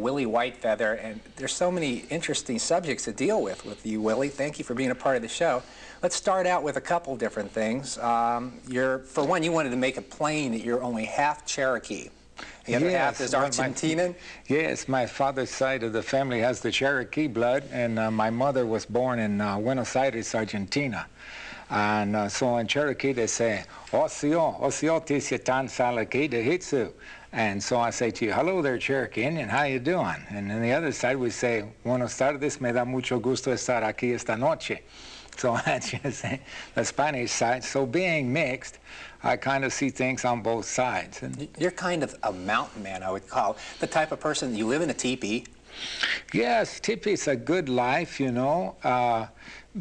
Willy Whitefeather, and there's so many interesting subjects to deal with you, Willy. Thank you for being a part of the show. Let's start out with a couple different things. For one, you wanted to make it plain that you're only half Cherokee. The other half is Argentinian? Yes, my father's side of the family has the Cherokee blood, and my mother was born in Buenos Aires, Argentina. And so in Cherokee they say, Osio tisiatan salaki de hitsu. And so I say to you, hello there, Cherokee Indian, how you doing? And on the other side we say, buenos tardes, me da mucho gusto estar aquí esta noche. So that's just the Spanish side. So being mixed, I kind of see things on both sides. And you're kind of a mountain man, I would call. The type of person, you live in a teepee. Yes, teepee's a good life, you know,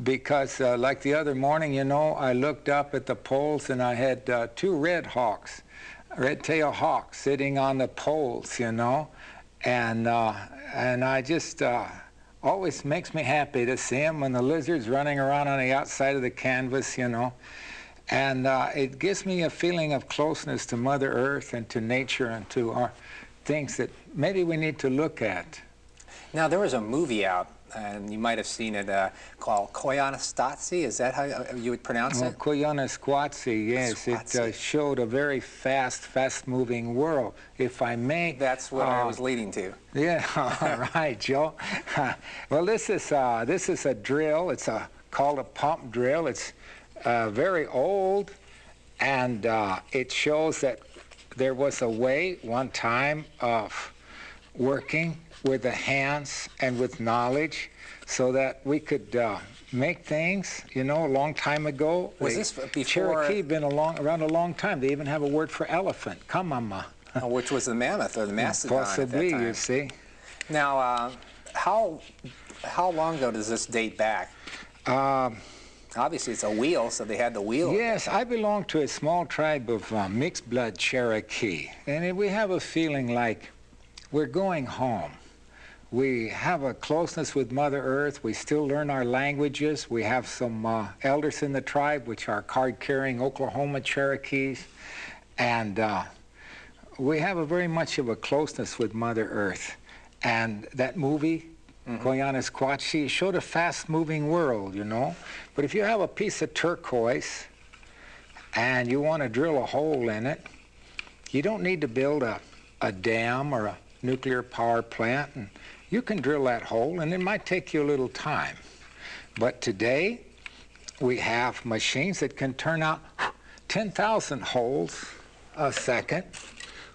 because like the other morning, you know, I looked up at the poles and I had two red-tailed hawks sitting on the poles, you know, and I just always makes me happy to see them when the lizards running around on the outside of the canvas, you know, and it gives me a feeling of closeness to Mother Earth and to nature and to our things that maybe we need to look at. Now, there was a movie out, and you might have seen it, called Koyaanisqatsi. Is that how you would pronounce it? Koyaanisqatsi, yes. It showed a very fast-moving world, if I may. That's what I was leading to. Yeah, all right, Joe. Well, this is a drill. It's called a pump drill. It's very old, and it shows that there was a way one time of working with the hands and with knowledge so that we could make things, you know, a long time ago. Was this before? Cherokee been around a long time. They even have a word for elephant, kamama. Which was the mammoth or the mastodon. Possibly, at that time. You see. Now, how long ago does this date back? Obviously, it's a wheel, so they had the wheel. Yes, I belong to a small tribe of mixed blood Cherokee, and we have a feeling like we're going home. We have a closeness with Mother Earth. We still learn our languages. We have some elders in the tribe, which are card-carrying Oklahoma Cherokees. And we have a very much of a closeness with Mother Earth. And that movie, Koyaanisqatsi, showed a fast-moving world, you know. But if you have a piece of turquoise and you want to drill a hole in it, you don't need to build a dam or a nuclear power plant, and you can drill that hole, and it might take you a little time. But today, we have machines that can turn out 10,000 holes a second.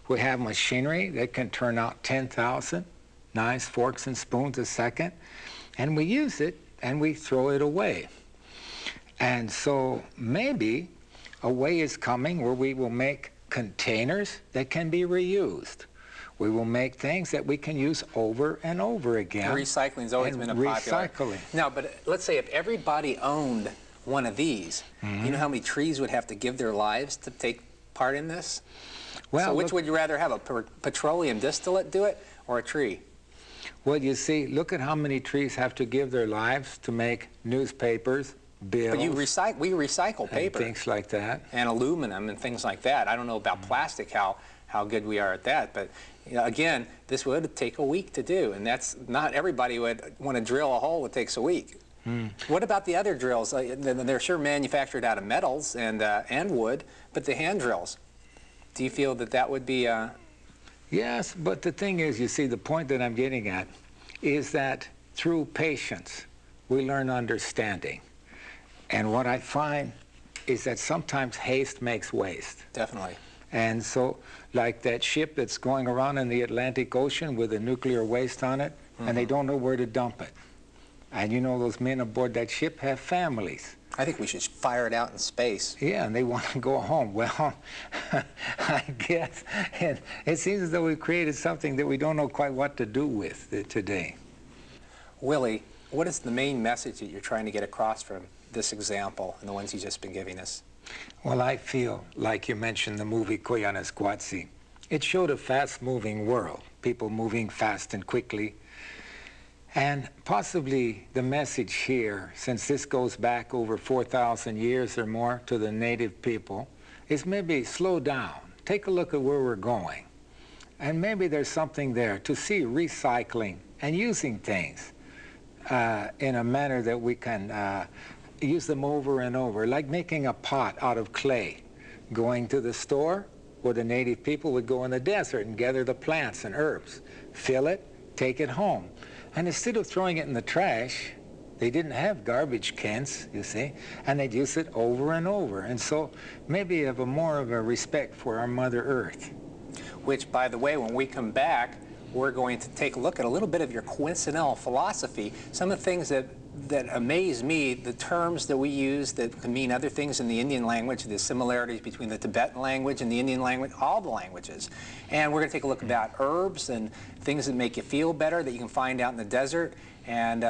We have machinery that can turn out 10,000 knives, forks, and spoons a second, and we use it, and we throw it away. And so maybe a way is coming where we will make containers that can be reused. We will make things that we can use over and over again. Recycling's always been a popular. Recycling. Now, but let's say if everybody owned one of these, you know how many trees would have to give their lives to take part in this? Well, so which would you rather have, a petroleum distillate do it or a tree? Well, you see, look at how many trees have to give their lives to make newspapers, bills. But we recycle paper. And things like that. And aluminum and things like that. I don't know about plastic, how good we are at that, but you know, again, this would take a week to do, and that's not everybody would want to drill a hole that takes a week. What about the other drills? They're sure manufactured out of metals and wood, but the hand drills, do you feel that that would be... Yes, but the thing is, you see, the point that I'm getting at is that through patience, we learn understanding. And what I find is that sometimes haste makes waste. Definitely. And so, like that ship that's going around in the Atlantic Ocean with a nuclear waste on it, and they don't know where to dump it. And you know, those men aboard that ship have families. I think we should fire it out in space. Yeah, and they want to go home. Well, I guess it seems as though we've created something that we don't know quite what to do with today. Willy, what is the main message that you're trying to get across from this example and the ones you've just been giving us? Well, I feel, like you mentioned, the movie Koyaanisqatsi. It showed a fast-moving world, people moving fast and quickly. And possibly the message here, since this goes back over 4,000 years or more to the native people, is maybe slow down. Take a look at where we're going. And maybe there's something there to see recycling and using things in a manner that we can use them over and over, like making a pot out of clay, going to the store where the native people would go in the desert and gather the plants and herbs, fill it, take it home. And instead of throwing it in the trash, they didn't have garbage cans, you see, and they'd use it over and over. And so maybe have more of a respect for our Mother Earth. Which, by the way, when we come back, we're going to take a look at a little bit of your coincidental philosophy, some of the things that amaze me, the terms that we use that can mean other things in the Indian language, the similarities between the Tibetan language and the Indian language, all the languages. And we're going to take a look about herbs and things that make you feel better that you can find out in the desert, and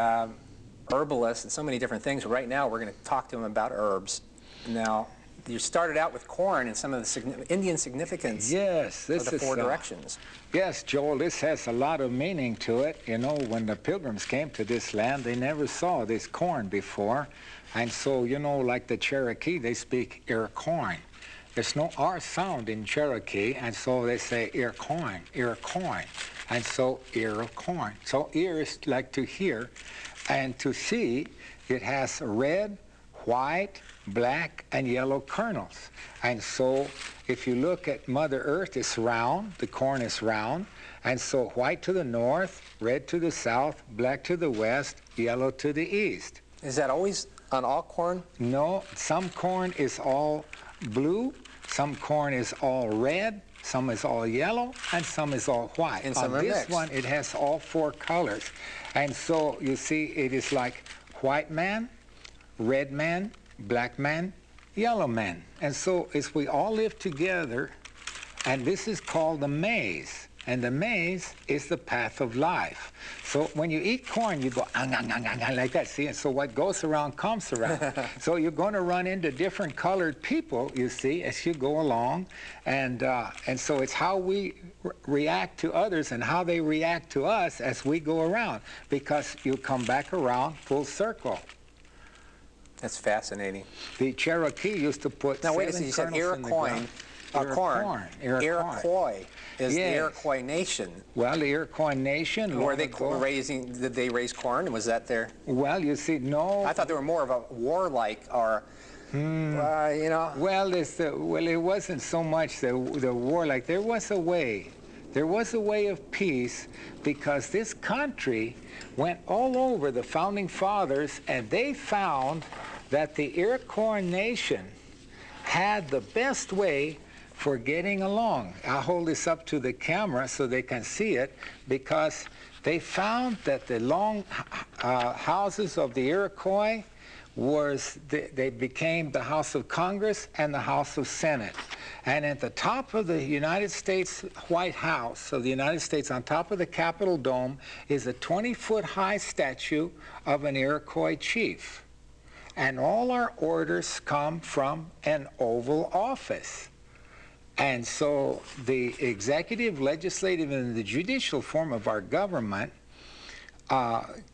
herbalists and so many different things. Right now, we're going to talk to them about herbs. Now, you started out with corn and some of the Indian significance of the four directions. Yes, Joel, this has a lot of meaning to it. You know, when the pilgrims came to this land, they never saw this corn before. And so, you know, like the Cherokee, they speak ear corn. There's no R sound in Cherokee, and so they say ear corn, and so ear of corn. So ear is like to hear, and to see, it has red, white, black, and yellow kernels. And so if you look at Mother Earth, it's round, the corn is round, and so white to the north, red to the south, black to the west, yellow to the east. Is that always on all corn? No, some corn is all blue, some corn is all red, some is all yellow, and some is all white. And some are this mixed. one, it has all four colors. And so you see, it is like white man, red man, black man, yellow man. And so as we all live together, and this is called the maze, and the maze is the path of life. So when you eat corn, you go like that, see? And so what goes around comes around. So you're going to run into different colored people, you see, as you go along. And so it's how we react to others and how they react to us as we go around, because you come back around full circle. That's fascinating. The Cherokee used to put now wait a second, you said Iroquois. Corn. Iroquois is the Iroquois nation. Well, the Iroquois nation. Were they raising? Did they raise corn? Was that their? Well, you see, no. I thought they were more of a warlike, or you know. Well, it wasn't so much the warlike. There was a way. There was a way of peace, because this country went all over the founding fathers, and they found that the Iroquois nation had the best way for getting along. I'll hold this up to the camera so they can see it, because they found that the long houses of the Iroquois they became the House of Congress and the House of Senate. And at the top of the United States White House of the United States, on top of the Capitol Dome, is a 20-foot high statue of an Iroquois chief. And all our orders come from an Oval Office. And so the executive, legislative, and the judicial form of our government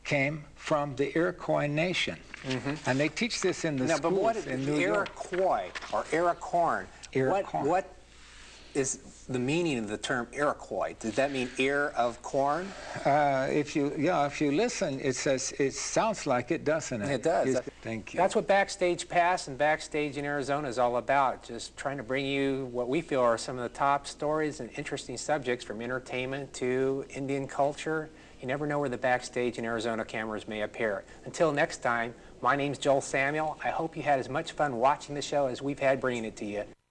came from the Iroquois nation. And they teach this in the schools but what in New York. Iroquois or Iroquois? Iroquois. What is the meaning of the term Iroquois? Did that mean ear of corn? If you listen, it sounds like it, doesn't it? It does. Thank you. That's what Backstage Pass and Backstage in Arizona is all about, just trying to bring you what we feel are some of the top stories and interesting subjects, from entertainment to Indian culture. You never know where the Backstage in Arizona cameras may appear. Until next time, my name's Joel Samuel. I hope you had as much fun watching the show as we've had bringing it to you.